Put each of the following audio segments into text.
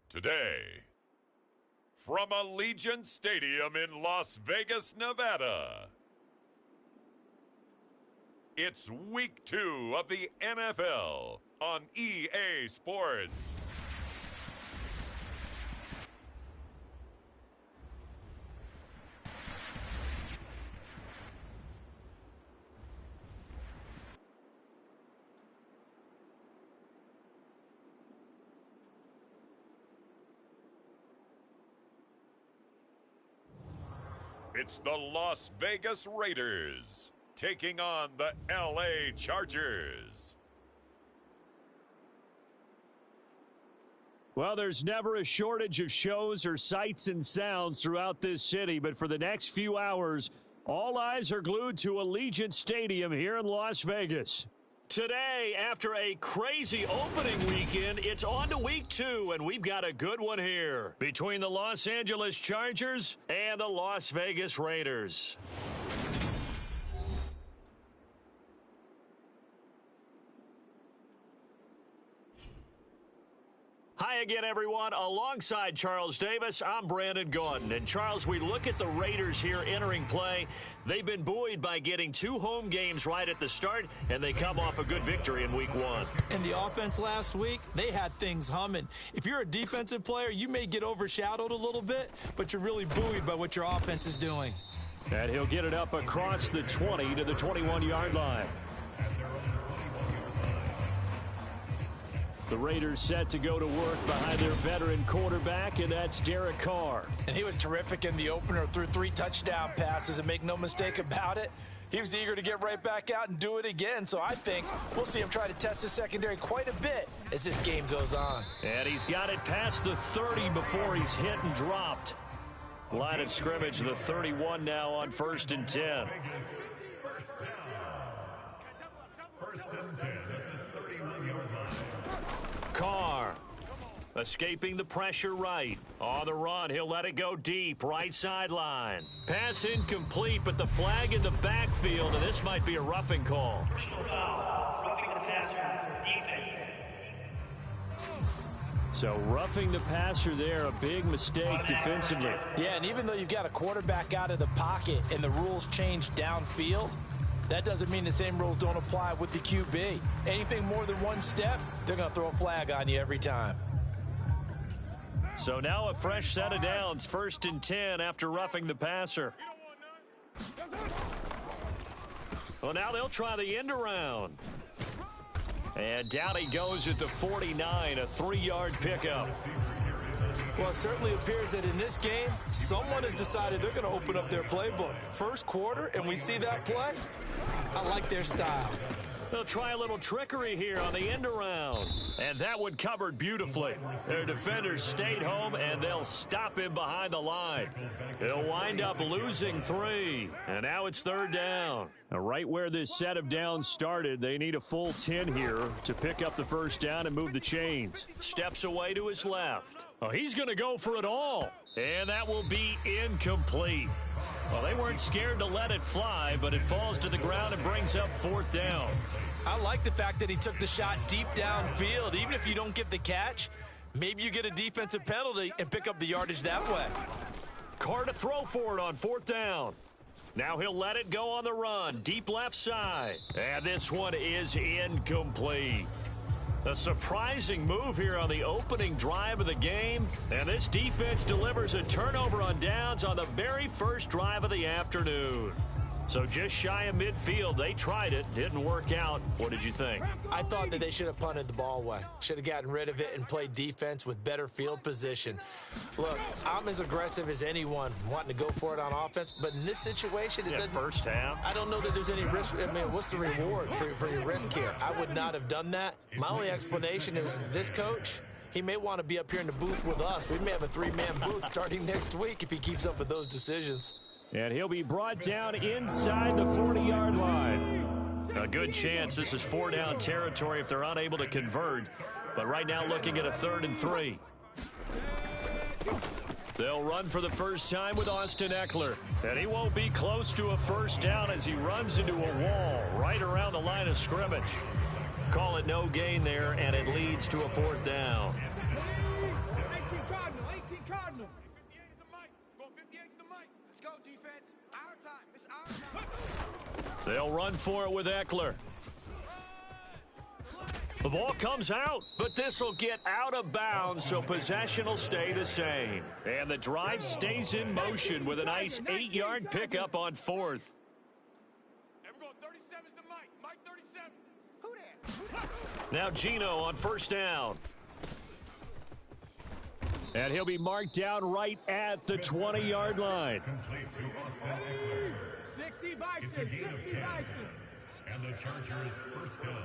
Today, from Allegiant Stadium in Las Vegas, Nevada, it's Week 2 of the NFL on EA Sports. It's the Las Vegas Raiders taking on the LA Chargers. Well, there's never a shortage of shows or sights and sounds throughout this city, but for the next few hours, all eyes are glued to Allegiant Stadium here in Las Vegas. Today, after a crazy opening weekend, it's on to Week 2, and we've got a good one here between the Los Angeles Chargers and the Las Vegas Raiders. Hi again, everyone. Alongside Charles Davis, I'm Brandon Gordon. And Charles, we look at the Raiders here entering play. They've been buoyed by getting 2 home games right at the start, and they come off a good victory in Week 1. And the offense last week, they had things humming. If you're a defensive player, you may get overshadowed a little bit, but you're really buoyed by what your offense is doing. And he'll get it up across the 20 to the 21-yard line. The Raiders set to go to work behind their veteran quarterback, and that's Derek Carr. And he was terrific in the opener, threw 3 touchdown passes, and make no mistake about it, he was eager to get right back out and do it again. So I think we'll see him try to test his secondary quite a bit as this game goes on. And he's got it past the 30 before he's hit and dropped. Line of scrimmage, the 31 now on 1st and 10. Carr escaping the pressure right. On the run, he'll let it go deep, right sideline. Pass incomplete, but the flag in the backfield, and this might be a roughing call. So roughing the passer there, a big mistake defensively. Yeah, and even though you've got a quarterback out of the pocket and the rules change downfield, that doesn't mean the same rules don't apply with the QB. Anything more than one step, they're going to throw a flag on you every time. So now a fresh set of downs, 1st and 10 after roughing the passer. Well, now they'll try the end around. And down he goes at the 49, a 3-yard pickup. Well, it certainly appears that in this game, someone has decided they're going to open up their playbook. First quarter, and we see that play. I like their style. They'll try a little trickery here on the end around. And that one covered beautifully. Their defenders stayed home, and they'll stop him behind the line. He'll wind up losing 3. And now it's 3rd down. Now, right where this set of downs started, they need a full 10 here to pick up the 1st down and move the chains. Steps away to his left. Oh, he's going to go for it all. And that will be incomplete. Well, they weren't scared to let it fly, but it falls to the ground and brings up 4th down. I like the fact that he took the shot deep downfield. Even if you don't get the catch, maybe you get a defensive penalty and pick up the yardage that way. Carr to throw for it on 4th down. Now he'll let it go on the run, deep left side. And this one is incomplete. A surprising move here on the opening drive of the game. And this defense delivers a turnover on downs on the very first drive of the afternoon. So just shy of midfield. They tried it. Didn't work out. What did you think? I thought that they should have punted the ball away. Should have gotten rid of it and played defense with better field position. Look, I'm as aggressive as anyone wanting to go for it on offense, but in this situation, it doesn't. First half. I don't know that there's any risk. I mean, what's the reward for your risk here? I would not have done that. My only explanation is this coach, he may want to be up here in the booth with us. We may have a 3-man booth starting next week if he keeps up with those decisions. And he'll be brought down inside the 40-yard line. A good chance this is 4-down territory if they're unable to convert. But right now looking at a 3rd and 3. They'll run for the first time with Austin Eckler. And he won't be close to a 1st down as he runs into a wall right around the line of scrimmage. Call it no gain there, and it leads to a 4th down. They'll run for it with Eckler. The ball comes out, but this will get out of bounds, so possession will stay the same. And the drive stays in motion with a nice 8-yard pickup on 4th. Now Gino on first down. And he'll be marked down right at the 20-yard line. 60 Bison, 60 Bison. And the Chargers first down.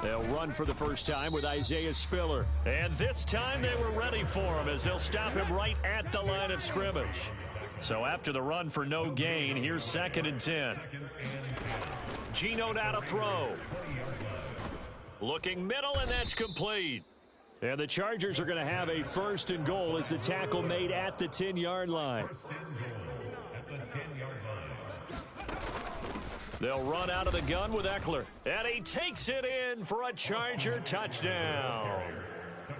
They'll run for the first time with Isaiah Spiller. And this time they were ready for him as they'll stop him right at the line of scrimmage. So after the run for no gain, here's 2nd and 10. Gino now to throw. Looking middle, and that's complete. And the Chargers are going to have a 1st and goal as the tackle made at the 10-yard line. They'll run out of the gun with Eckler. And he takes it in for a Charger touchdown.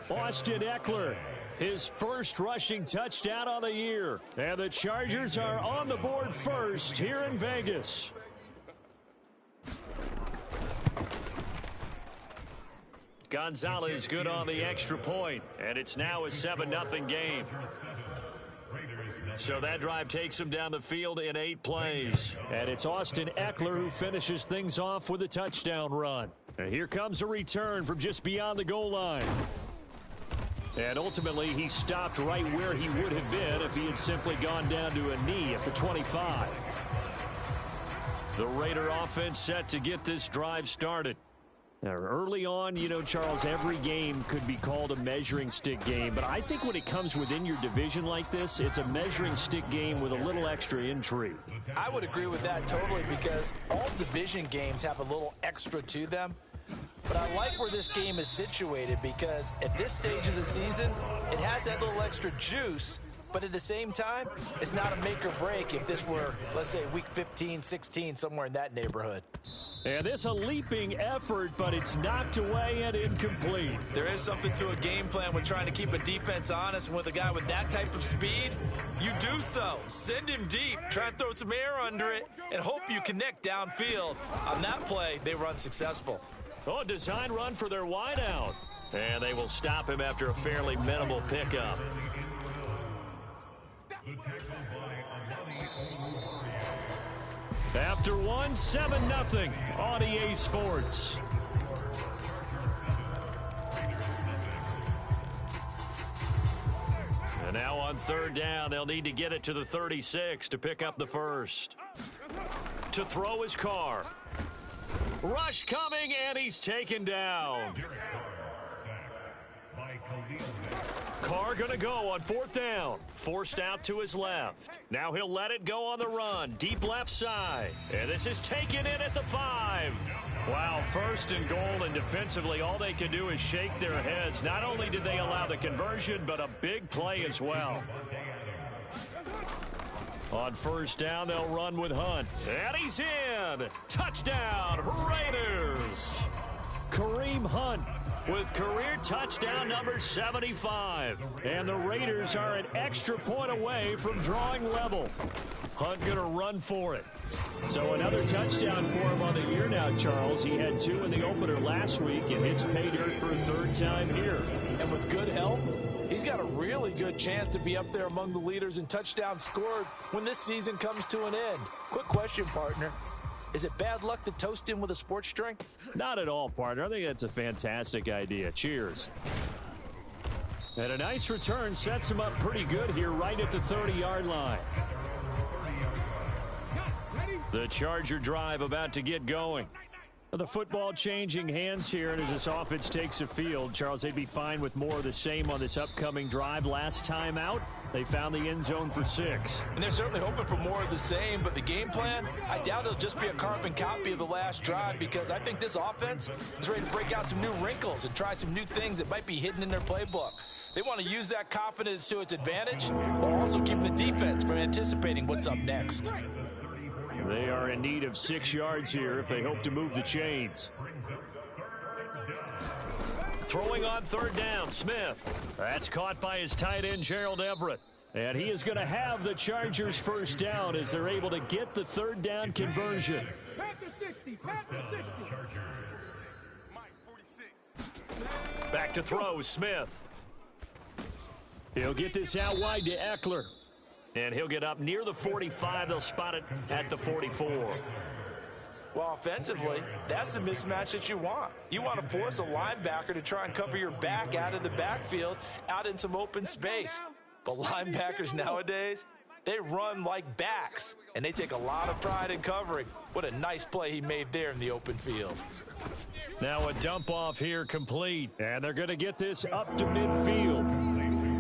Austin Eckler, his first rushing touchdown on the year. And the Chargers are on the board first here in Vegas. Gonzalez good on the extra point, and it's now a 7-0 game. So that drive takes him down the field in 8 plays. And it's Austin Eckler who finishes things off with a touchdown run. And here comes a return from just beyond the goal line. And ultimately, he stopped right where he would have been if he had simply gone down to a knee at the 25. The Raider offense set to get this drive started. Now, early on, you know, Charles, every game could be called a measuring stick game. But I think when it comes within your division like this, it's a measuring stick game with a little extra intrigue. I would agree with that totally because all division games have a little extra to them. But I like where this game is situated because at this stage of the season, it has that little extra juice. But at the same time, it's not a make or break if this were, let's say, week 15, 16, somewhere in that neighborhood. And this a leaping effort, but it's knocked away and incomplete. There is something to a game plan when trying to keep a defense honest. And with a guy with that type of speed, you do so. Send him deep, try and throw some air under it, and hope you connect downfield. On that play, they were unsuccessful. Oh, design run for their wideout. And they will stop him after a fairly minimal pickup. After one, 7-0 on EA Sports. And now on 3rd down, they'll need to get it to the 36 to pick up the first. To throw his Carr. Rush coming, and he's taken down. Carr going to go on 4th down. Forced out to his left. Now he'll let it go on the run. Deep left side. And this is taken in at the 5. Wow, 1st and goal, and defensively all they can do is shake their heads. Not only did they allow the conversion, but a big play as well. On 1st down, they'll run with Hunt. And he's in. Touchdown, Raiders. Kareem Hunt with career touchdown number 75. And the Raiders are an extra point away from drawing level. Hunt going to run for it. So another touchdown for him on the year now, Charles. He had 2 in the opener last week, and hits pay dirt for a 3rd time here. And with good health, he's got a really good chance to be up there among the leaders in touchdowns scored when this season comes to an end. Quick question, partner. Is it bad luck to toast him with a sports drink? Not at all, partner. I think that's a fantastic idea. Cheers. And a nice return sets him up pretty good here right at the 30-yard line. The Charger drive about to get going. The football changing hands here, and as this offense takes the field, Charles, they'd be fine with more of the same on this upcoming drive. Last time out, they found the end zone for 6. And they're certainly hoping for more of the same, but the game plan, I doubt it'll just be a carbon copy of the last drive because I think this offense is ready to break out some new wrinkles and try some new things that might be hidden in their playbook. They want to use that confidence to its advantage while also keeping the defense from anticipating what's up next. They are in need of 6 yards here if they hope to move the chains. Throwing on 3rd down, Smith. That's caught by his tight end, Gerald Everett. And he is going to have the Chargers first down as they're able to get the third down conversion. Panther 60, Panther 60. Back to throw, Smith. He'll get this out wide to Eckler. And he'll get up near the 45. They'll spot it at the 44. Well, offensively, that's the mismatch that you want. You want to force a linebacker to try and cover your back out of the backfield, out in some open space. But linebackers nowadays, they run like backs, and they take a lot of pride in covering. What a nice play he made there in the open field. Now a dump off here complete, and they're going to get this up to midfield.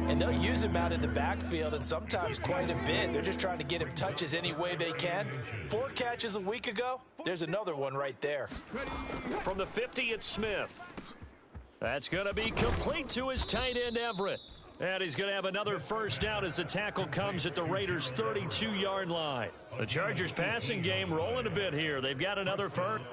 And they'll use him out in the backfield, and sometimes quite a bit. They're just trying to get him touches any way they can. 4 catches a week ago. There's another one right there. From the 50, it's Smith. That's going to be complete to his tight end, Everett. And he's going to have another first down as the tackle comes at the Raiders' 32-yard line. The Chargers passing game rolling a bit here. They've got another first.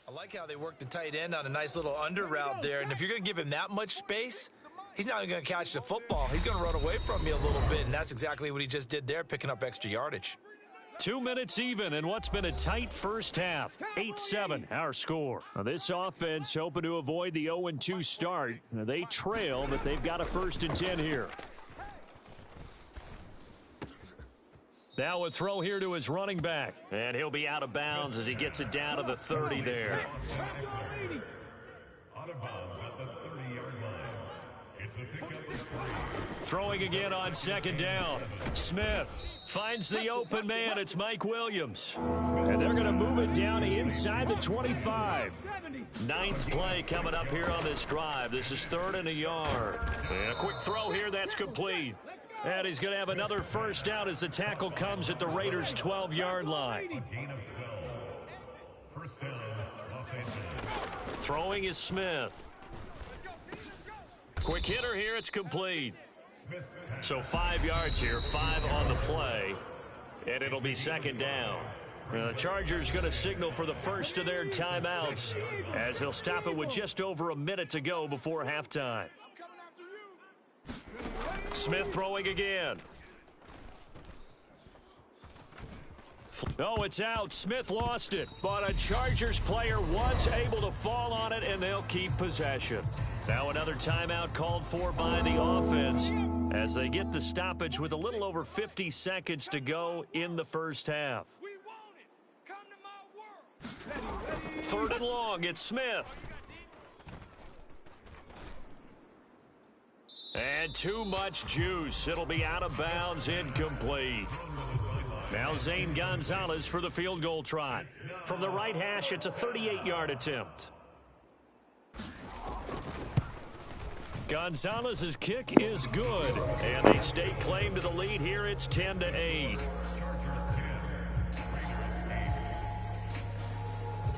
I like how they work the tight end on a nice little under route there. And if you're going to give him that much space, he's not going to catch the football. He's going to run away from you a little bit, and that's exactly what he just did there, picking up extra yardage. 2 minutes even in what's been a tight first half. 8-7, our score. Now this offense hoping to avoid the 0-2 start. Now they trail, but they've got a 1st and 10 here. Now a throw here to his running back. And he'll be out of bounds as he gets it down to the 30 there. Out of bounds at the 30-yard line. It's a pickup of 3. Throwing again on 2nd down. Smith finds the open man. It's Mike Williams. And they're going to move it down inside the 25. 9th play coming up here on this drive. This is 3rd and a yard. And a quick throw here. That's complete. And he's going to have another first down as the tackle comes at the Raiders' 12-yard line. First down, Los Angeles. Throwing is Smith. Quick hitter here. It's complete. So 5 yards here, 5 on the play. And it'll be 2nd down. The Chargers going to signal for the first of their timeouts as they'll stop it with just over a minute to go before halftime. Smith throwing again. Oh, it's out. Smith lost it. But a Chargers player was able to fall on it, and they'll keep possession. Now another timeout called for by the offense as they get the stoppage with a little over 50 seconds to go in the first half. 3rd and long. It's Smith. And too much juice. It'll be out of bounds, incomplete. Now Zane Gonzalez for the field goal try. From the right hash, it's a 38-yard attempt. Gonzalez's kick is good. And they stake claim to the lead here. It's 10-8.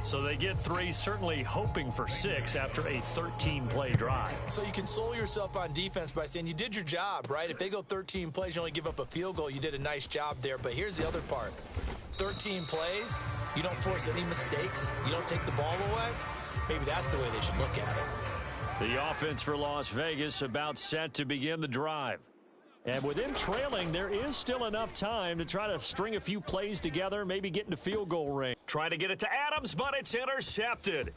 So they get 3, certainly hoping for 6 after a 13-play drive. So you console yourself on defense by saying you did your job, right? If they go 13 plays, you only give up a field goal, you did a nice job there. But here's the other part. 13 plays, you don't force any mistakes, you don't take the ball away. Maybe that's the way they should look at it. The offense for Las Vegas about set to begin the drive. And with them trailing, there is still enough time to try to string a few plays together, maybe get into field goal range. Try to get it to Adams, but it's intercepted.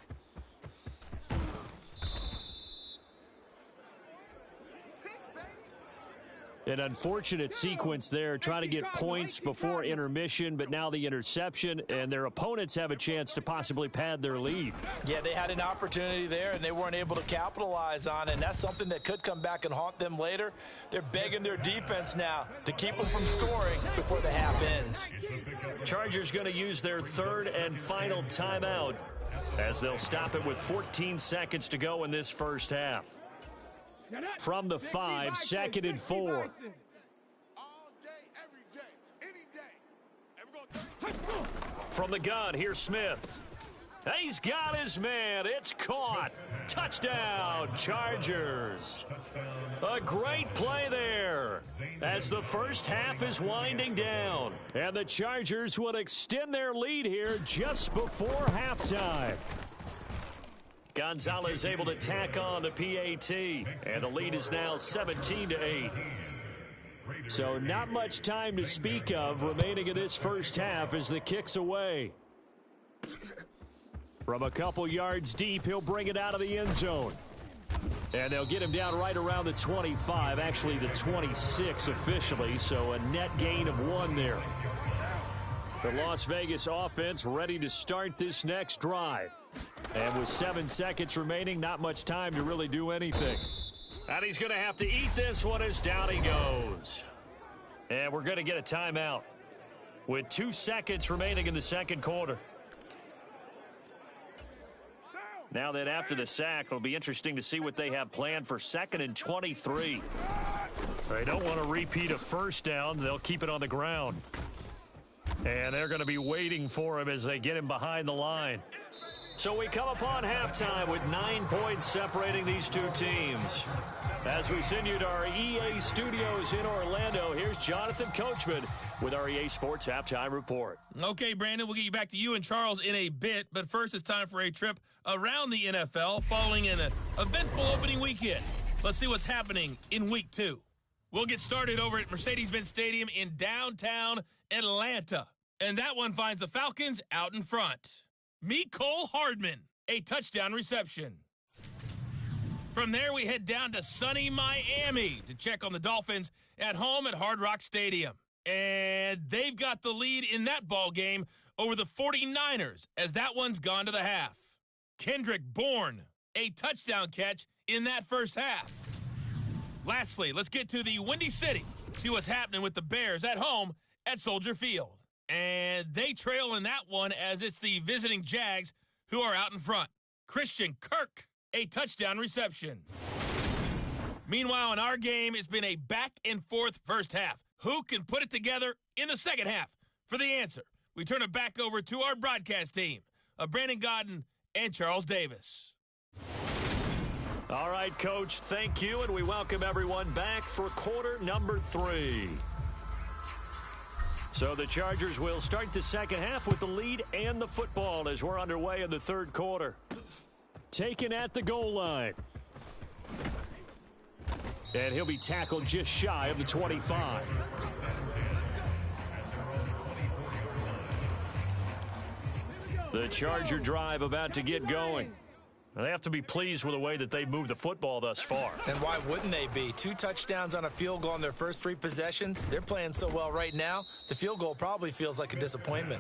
An unfortunate sequence there, trying to get points before intermission, but now the interception, and their opponents have a chance to possibly pad their lead. Yeah, they had an opportunity there, and they weren't able to capitalize on it, and that's something that could come back and haunt them later. They're begging their defense now to keep them from scoring before the half ends. Chargers going to use their third and final timeout as they'll stop it with 14 seconds to go in this first half. From the 5, 2nd and 4. All day, every day, any day. From the gun, here's Smith. He's got his man. It's caught. Touchdown, Chargers. A great play there as the first half is winding down. And the Chargers will extend their lead here just before halftime. Gonzalez able to tack on the PAT, and the lead is now 17-8. So not much time to speak of remaining in this first half as the kick's away. From a couple yards deep, he'll bring it out of the end zone. And they'll get him down right around the 25, actually the 26 officially, so a net gain of 1 there. The Las Vegas offense ready to start this next drive. And with 7 seconds remaining, not much time to really do anything. And he's going to have to eat this one as down he goes. And we're going to get a timeout with 2 seconds remaining in the second quarter. Now that after the sack, it'll be interesting to see what they have planned for 2nd and 23. They don't want to repeat a first down. They'll keep it on the ground. And they're going to be waiting for him as they get him behind the line. So we come upon halftime with 9 points separating these two teams. As we send you to our EA studios in Orlando, here's Jonathan Coachman with our EA Sports Halftime Report. Okay, Brandon, we'll get you back to you and Charles in a bit, but first it's time for a trip around the NFL following an eventful opening weekend. Let's see what's happening in Week 2. We'll get started over at Mercedes-Benz Stadium in downtown Atlanta, and that one finds the Falcons out in front. Mecole Hardman, a touchdown reception. From there, we head down to sunny Miami to check on the Dolphins at home at Hard Rock Stadium. And they've got the lead in that ball game over the 49ers as that one's gone to the half. Kendrick Bourne, a touchdown catch in that first half. Lastly, let's get to the Windy City, see what's happening with the Bears at home at Soldier Field. And they trail in that one as it's the visiting Jags who are out in front. Christian Kirk, a touchdown reception. Meanwhile, in our game, it's been a back-and-forth first half. Who can put it together in the second half? For the answer, we turn it back over to our broadcast team of Brandon Godden and Charles Davis. All right, Coach, thank you, and we welcome everyone back for quarter number 3. So the Chargers will start the second half with the lead and the football as we're underway in the third quarter. Taken at the goal line. And he'll be tackled just shy of the 25. The Charger drive about to get going. They have to be pleased with the way that they moved the football thus far. And why wouldn't they be? 2 touchdowns on a field goal in their first 3 possessions. They're playing so well right now, the field goal probably feels like a disappointment.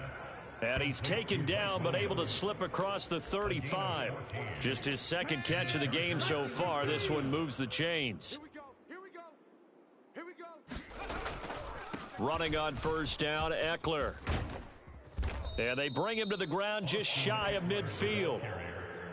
And he's taken down but able to slip across the 35. Just his second catch of the game so far. This one moves the chains. Here we go. Running on first down, Eckler. And they bring him to the ground just shy of midfield.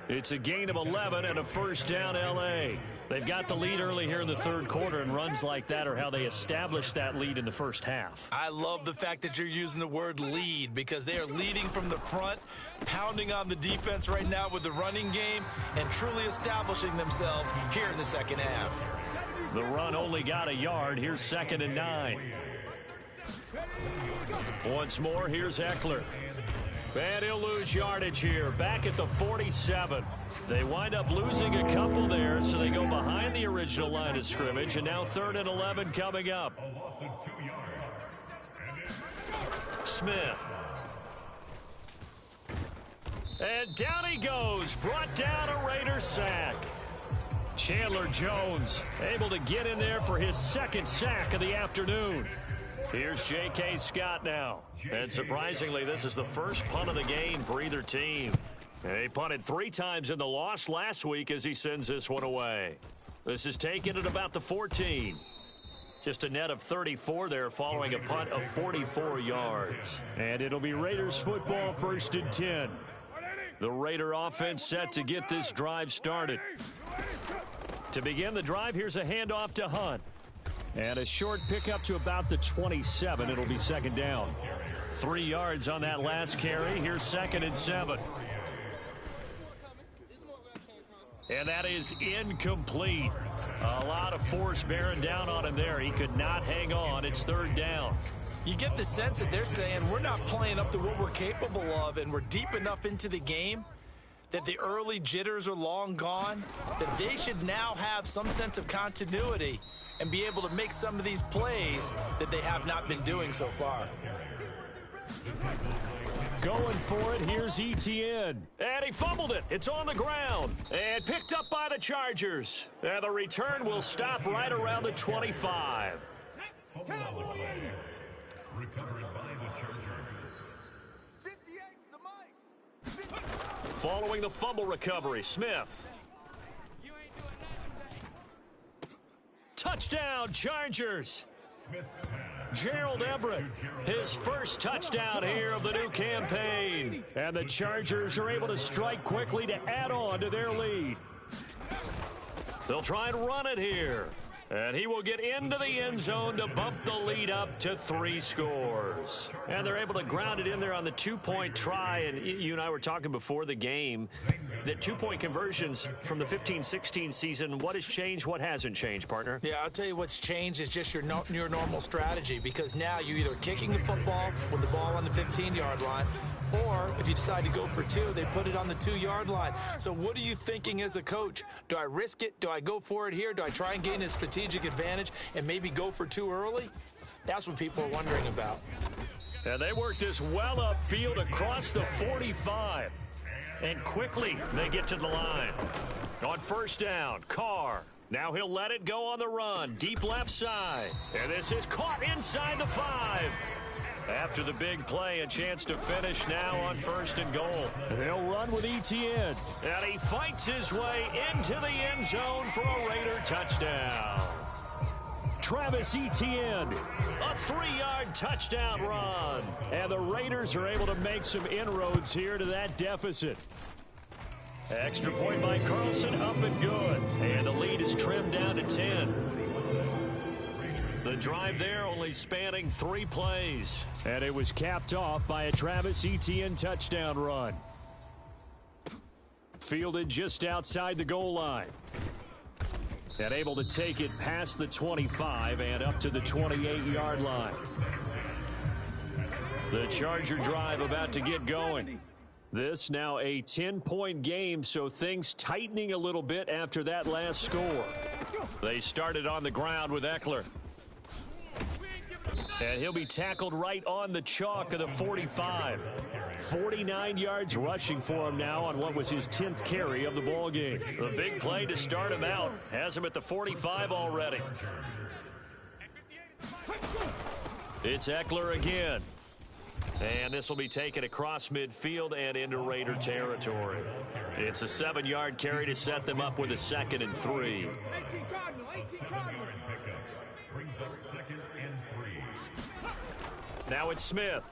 It's a gain of 11 and a first down, L.A. They've got the lead early here in the third quarter, and runs like that are how they established that lead in the first half. I love the fact that you're using the word lead because they are leading from the front, pounding on the defense right now with the running game, and truly establishing themselves here in the second half. The run only got a yard. Here's 2nd and 9. Once more, here's Eckler. And he'll lose yardage here, back at the 47. They wind up losing a couple there, so they go behind the original line of scrimmage, and now 3rd and 11 coming up. Smith. And down he goes, brought down a Raider sack. Chandler Jones able to get in there for his second sack of the afternoon. Here's J.K. Scott now. And surprisingly, this is the first punt of the game for either team. He punted 3 times in the loss last week as he sends this one away. This is taken at about the 14. Just a net of 34 there following a punt of 44 yards. And it'll be Raiders football, 1st and 10. The Raider offense set to get this drive started. To begin the drive, here's a handoff to Hunt. And a short pickup to about the 27. It'll be 2nd down. 3 yards on that last carry. Here's 2nd and 7. And that is incomplete. A lot of force bearing down on him there. He could not hang on. It's 3rd down. You get the sense that they're saying we're not playing up to what we're capable of, and we're deep enough into the game that the early jitters are long gone, that they should now have some sense of continuity and be able to make some of these plays that they have not been doing so far. Going for it, here's Etienne. And he fumbled it. It's on the ground. And picked up by the Chargers. And the return will stop right around the 25. Following the fumble recovery, Smith. Touchdown, Chargers. Gerald Everett, his first touchdown here of the new campaign. And the Chargers are able to strike quickly to add on to their lead. They'll try and run it here. And he will get into the end zone to bump the lead up to 3 scores. And they're able to ground it in there on the 2-point try. And you and I were talking before the game that 2-point conversions from the 15-16 season, what has changed, what hasn't changed, partner? Yeah, I'll tell you what's changed is just your normal strategy, because now you're either kicking the football with the ball on the 15-yard line, or if you decide to go for 2, they put it on the 2-yard line. So what are you thinking as a coach? Do I risk it? Do I go for it here? Do I try and gain a strategic advantage and maybe go for 2 early? That's what people are wondering about. And they work this well upfield across the 45. And quickly they get to the line. On 1st down, Carr. Now he'll let it go on the run. Deep left side. And this is caught inside the 5. After the big play, a chance to finish now on 1st and goal. They'll run with Etienne. And he fights his way into the end zone for a Raider touchdown. Travis Etienne, a 3-yard touchdown run. And the Raiders are able to make some inroads here to that deficit. Extra point by Carlson, up and good. And the lead is trimmed down to 10. The drive there only spanning 3 plays. And it was capped off by a Travis Etienne touchdown run. Fielded just outside the goal line. And able to take it past the 25 and up to the 28-yard line. The Charger drive about to get going. This now a 10-point game, so things tightening a little bit after that last score. They started on the ground with Eckler. And he'll be tackled right on the chalk of the 45. 49 yards rushing for him now on what was his 10th carry of the ball game. The big play to start him out. Has him at the 45 already. It's Eckler again. And this will be taken across midfield and into Raider territory. It's a 7-yard carry to set them up with a 2nd and 3. Now it's Smith.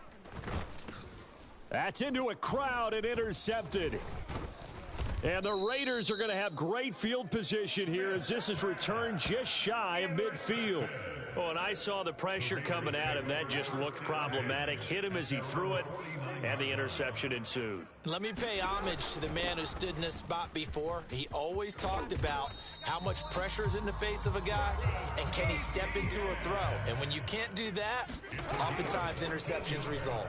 That's into a crowd and intercepted. And the Raiders are going to have great field position here as this is returned just shy of midfield. Oh, and I saw the pressure coming at him. That just looked problematic. Hit him as he threw it, and the interception ensued. Let me pay homage to the man who stood in this spot before. He always talked about how much pressure is in the face of a guy, and can he step into a throw. And when you can't do that, oftentimes interceptions result.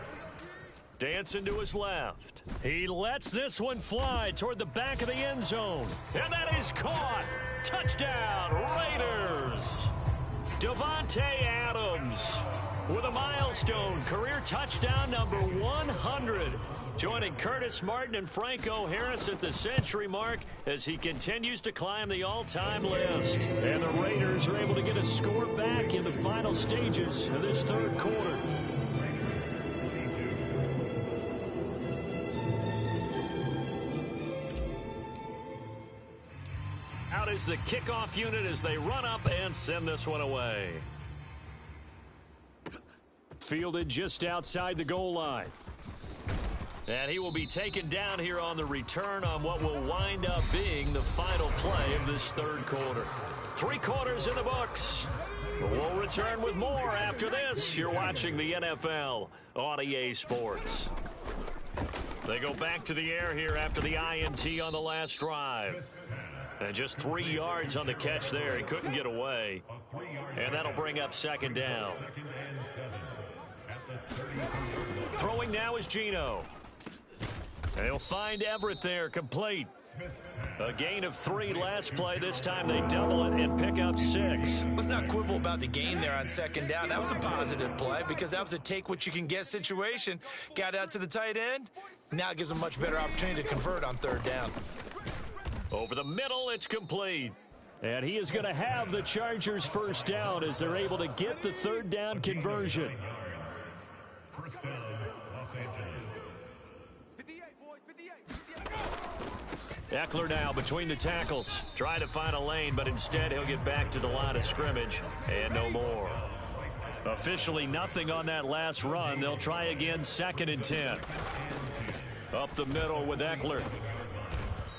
Dancing to his left. He lets this one fly toward the back of the end zone. And that is caught. Touchdown, Raiders. Davante Adams with a milestone career touchdown number 100. Joining Curtis Martin and Franco Harris at the century mark as he continues to climb the all-time list. And the Raiders are able to get a score back in the final stages of this third quarter. Out is the kickoff unit as they run up and send this one away. Fielded just outside the goal line. And he will be taken down here on the return on what will wind up being the final play of this third quarter. 3 quarters in the books. We'll return with more after this. You're watching the NFL on EA Sports. They go back to the air here after the INT on the last drive. And just 3 yards on the catch there. He couldn't get away. And that'll bring up second down. Throwing now is Geno. They'll find Everett there, complete. A gain of 3 last play. This time they double it and pick up 6. Let's not quibble about the gain there on second down. That was a positive play because that was a take-what-you-can-get situation. Got out to the tight end. Now it gives them a much better opportunity to convert on third down. Over the middle, it's complete. And he is going to have the Chargers first down as they're able to get the third down conversion. Eckler now between the tackles. Trying to find a lane, but instead he'll get back to the line of scrimmage. And no more. Officially nothing on that last run. They'll try again, 2nd and 10. Up the middle with Eckler.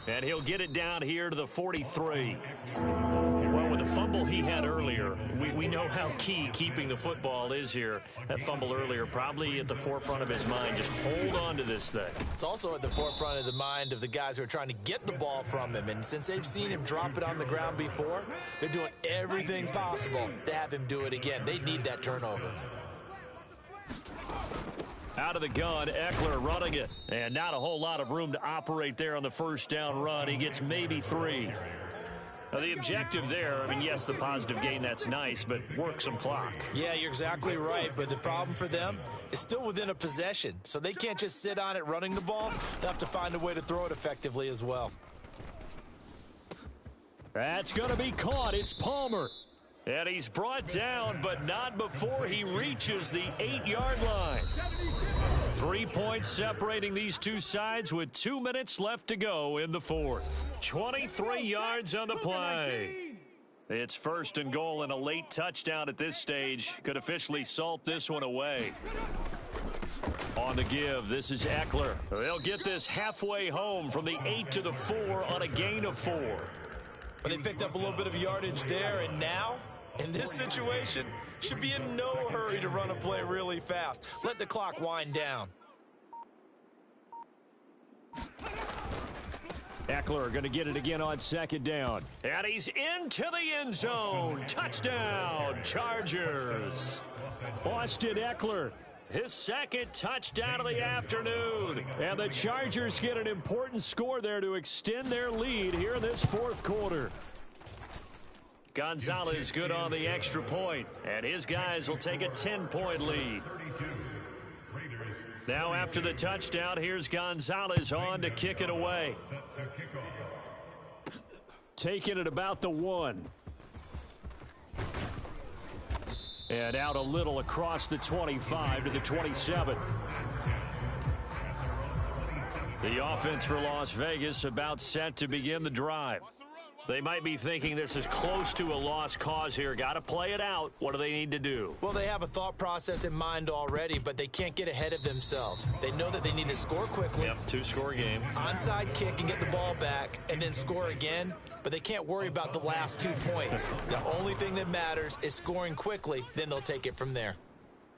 And he'll get it down here to the 43. Well, with the fumble he had earlier, we know how key keeping the football is here. That fumble earlier probably at the forefront of his mind. Just hold on to this thing. It's also at the forefront of the mind of the guys who are trying to get the ball from him. And since they've seen him drop it on the ground before, they're doing everything possible to have him do it again. They need that turnover. Out of the gun, Eckler running it. And not a whole lot of room to operate there on the first down run. He gets maybe 3. Now, the objective there, I mean, yes, the positive gain, that's nice, but work some clock. Yeah, you're exactly right, but the problem for them is still within a possession, so they can't just sit on it running the ball. They'll have to find a way to throw it effectively as well. That's going to be caught. It's Palmer. And he's brought down, but not before he reaches the 8-yard line. 3 points separating these two sides with 2 minutes left to go in the fourth. 23 yards on the play. It's 1st and goal, and a late touchdown at this stage could officially salt this one away. On the give, this is Eckler. They'll get this halfway home from the 8 to the 4 on a gain of 4. But they picked up a little bit of yardage there, and now, in this situation, should be in no hurry to run a play really fast. Let the clock wind down. Eckler going to get it again on 2nd down. And he's into the end zone. Touchdown, Chargers. Austin Eckler, his 2nd touchdown of the afternoon. And the Chargers get an important score there to extend their lead here in this fourth quarter. Gonzalez good on the extra point, and his guys will take a 10-point lead. Now after the touchdown, here's Gonzalez on to kick it away. Taking it about the 1. And out a little across the 25 to the 27. The offense for Las Vegas about set to begin the drive. They might be thinking this is close to a lost cause here. Got to play it out. What do they need to do? Well, they have a thought process in mind already, but they can't get ahead of themselves. They know that they need to score quickly. Yep, 2-score game. Onside kick and get the ball back and then score again, but they can't worry about the last 2 points. The only thing that matters is scoring quickly, then they'll take it from there.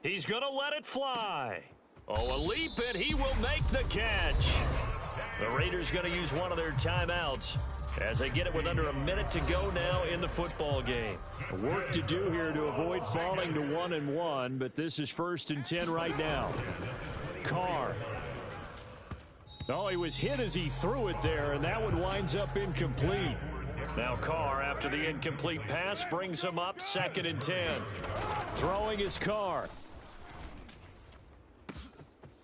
He's going to let it fly. Oh, a leap, and he will make the catch. The Raiders going to use one of their timeouts as they get it with under a minute to go now in the football game. Work to do here to avoid falling to 1-1, but this is 1st and 10 right now. Carr. Oh, he was hit as he threw it there, and that one winds up incomplete. Now Carr, after the incomplete pass, brings him up 2nd and 10. Throwing his Carr.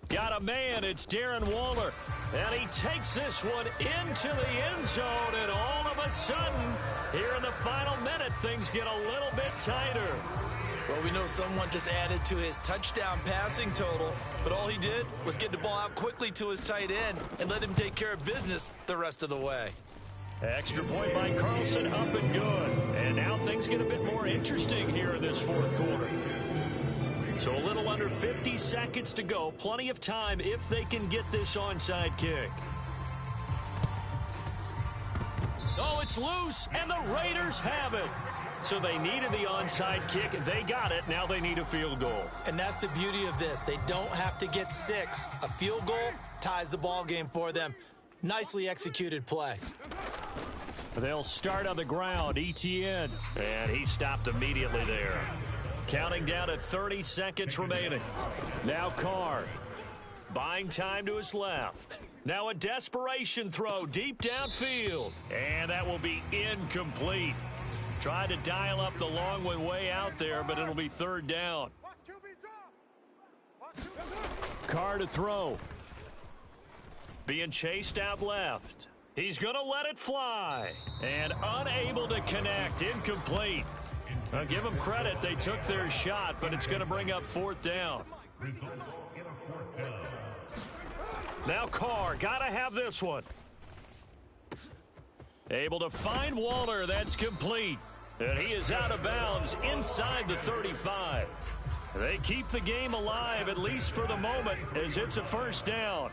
Got a man, it's Darren Waller. And he takes this one into the end zone, and all of a sudden, here in the final minute, things get a little bit tighter. Well, we know someone just added to his touchdown passing total, but all he did was get the ball out quickly to his tight end and let him take care of business the rest of the way. Extra point by Carlson, up and good. And now things get a bit more interesting here in this fourth quarter. So a little under 50 seconds to go. Plenty of time if they can get this onside kick. Oh, it's loose, and the Raiders have it. So they needed the onside kick. They got it. Now they need a field goal. And that's the beauty of this. They don't have to get 6. A field goal ties the ball game for them. Nicely executed play. They'll start on the ground. Etienne. And he stopped immediately there. Counting down to 30 seconds remaining. Now Carr. Buying time to his left. Now a desperation throw deep downfield. And that will be incomplete. Tried to dial up the long one way out there, but it'll be third down. Carr to throw. Being chased out left. He's going to let it fly. And unable to connect. Incomplete. I'll give them credit. They took their shot, but it's going to bring up fourth down. Now Carr. Got to have this one. Able to find Waller. That's complete. And he is out of bounds inside the 35. They keep the game alive, at least for the moment, as it's a first down.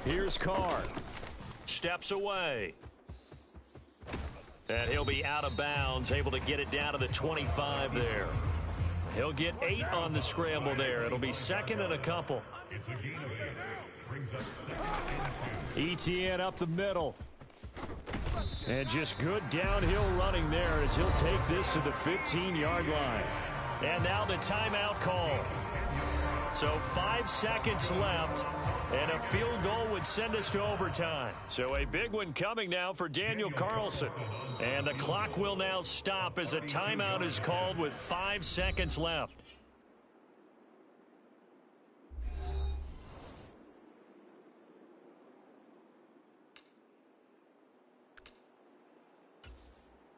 Here's Carr. Steps away. And he'll be out of bounds, able to get it down to the 25 there. He'll get 8 on the scramble there. It'll be second and a couple. Etienne up the middle. And just good downhill running there as he'll take this to the 15-yard line. And now the timeout call. So 5 seconds left, and a field goal would send us to overtime. So a big one coming now for Daniel Carlson. And the clock will now stop as a timeout is called with 5 seconds left.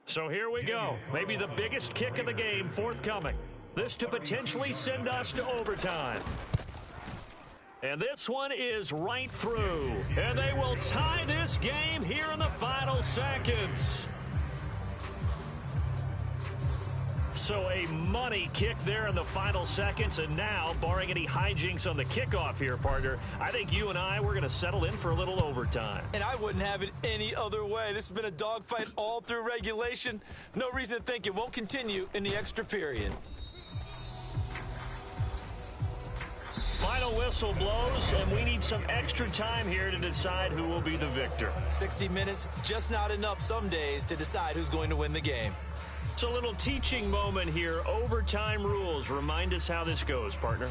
So here we go. Maybe the biggest kick of the game forthcoming. This to potentially send us to overtime. And this one is right through. And they will tie this game here in the final seconds. So a money kick there in the final seconds. And now, barring any hijinks on the kickoff here, partner, I think you and I, we're going to settle in for a little overtime. And I wouldn't have it any other way. This has been a dogfight all through regulation. No reason to think it won't continue in the extra period. Final whistle blows, and we need some extra time here to decide who will be the victor. 60 minutes, just not enough some days to decide who's going to win the game. It's a little teaching moment here. Overtime rules. Remind us how this goes, partner.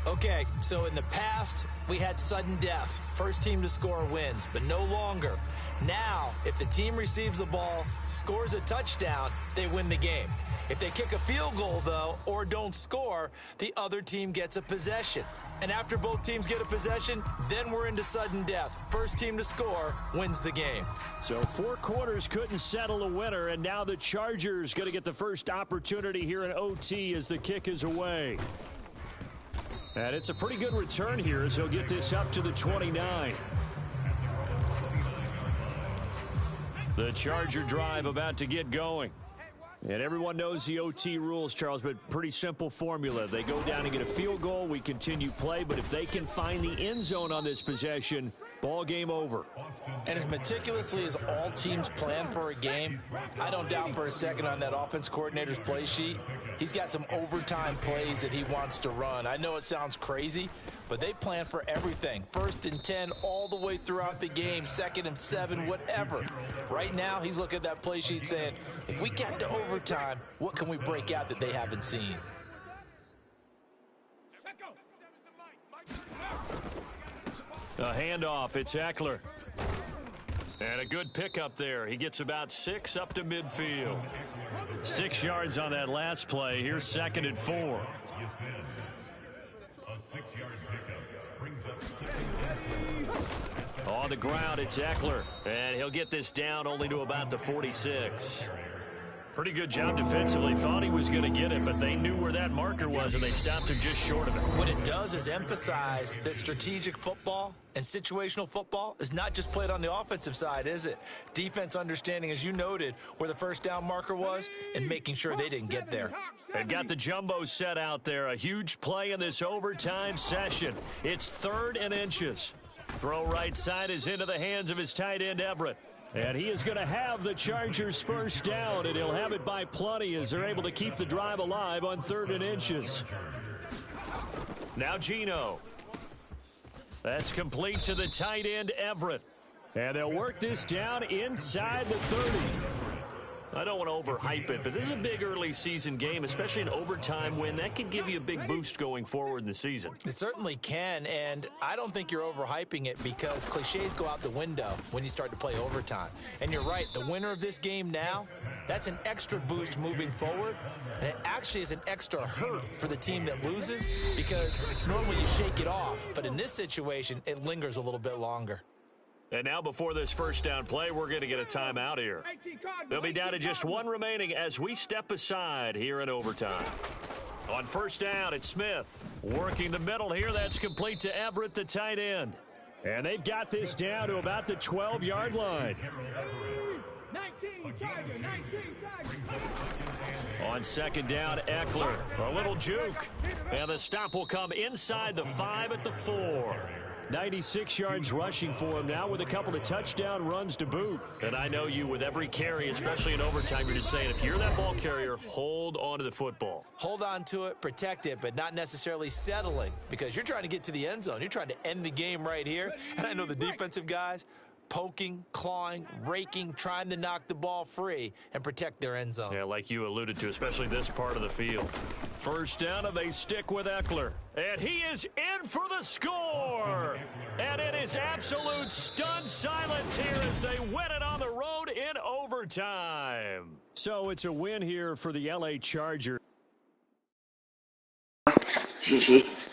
Okay, so in the past, we had sudden death. First team to score wins, but no longer. Now, if the team receives the ball, scores a touchdown, they win the game. If they kick a field goal, though, or don't score, the other team gets a possession. And after both teams get a possession, then we're into sudden death. First team to score wins the game. So 4 quarters couldn't settle a winner, and now the Chargers going to get the first opportunity here in OT as the kick is away. And it's a pretty good return here as he'll get this up to the 29. The Charger drive about to get going. And everyone knows the OT rules, Charles, but pretty simple formula. They go down and get a field goal, we continue play, but if they can find the end zone on this possession, ball game over. And as meticulously as all teams plan for a game, I don't doubt for a second on that offense coordinator's play sheet, he's got some overtime plays that he wants to run. I know it sounds crazy, but they plan for everything. 1st and 10 all the way throughout the game, 2nd and 7, whatever. Right now, he's looking at that play sheet saying, if we get to overtime, what can we break out that they haven't seen? A handoff, it's Eckler. And a good pickup there. He gets about 6 up to midfield. 6 yards on that last play. Here's 2nd and 4. On the ground, it's Eckler, and he'll get this down only to about the 46. Pretty good job defensively. Thought he was going to get it, but they knew where that marker was, and they stopped him just short of it. What it does is emphasize that strategic football and situational football is not just played on the offensive side, is it? Defense understanding, as you noted, where the first down marker was and making sure they didn't get there. They've got the jumbo set out there. A huge play in this overtime session. It's 3rd and inches. Throw right side is into the hands of his tight end, Everett. And he is going to have the Chargers first down, and he'll have it by plenty as they're able to keep the drive alive on 3rd and inches. Now Geno. That's complete to the tight end, Everett. And they'll work this down inside the 30. I don't want to overhype it, but this is a big early season game, especially an overtime win. That can give you a big boost going forward in the season. It certainly can, and I don't think you're overhyping it because cliches go out the window when you start to play overtime. And you're right, the winner of this game now, that's an extra boost moving forward, and it actually is an extra hurt for the team that loses because normally you shake it off, but in this situation, it lingers a little bit longer. And now before this first down play, we're going to get a timeout here. They'll be down to just 1 remaining as we step aside here in overtime. On first down, it's Smith. Working the middle here, that's complete to Everett, the tight end. And they've got this down to about the 12-yard line. 19, Tiger, 19, Tiger. On second down, Eckler. A little juke. And the stop will come inside the 5 at the 4. 96 yards rushing for him now with a couple of touchdown runs to boot. And I know you, with every carry, especially in overtime, you're just saying, if you're that ball carrier, hold on to the football. Hold on to it, protect it, but not necessarily settling because you're trying to get to the end zone. You're trying to end the game right here. And I know the defensive guys poking, clawing, raking, trying to knock the ball free and protect their end zone. Yeah, like you alluded to, especially this part of the field. First down, and they stick with Eckler. And he is in for the score! And it is absolute stunned silence here as they win it on the road in overtime. So it's a win here for the LA Chargers. GG.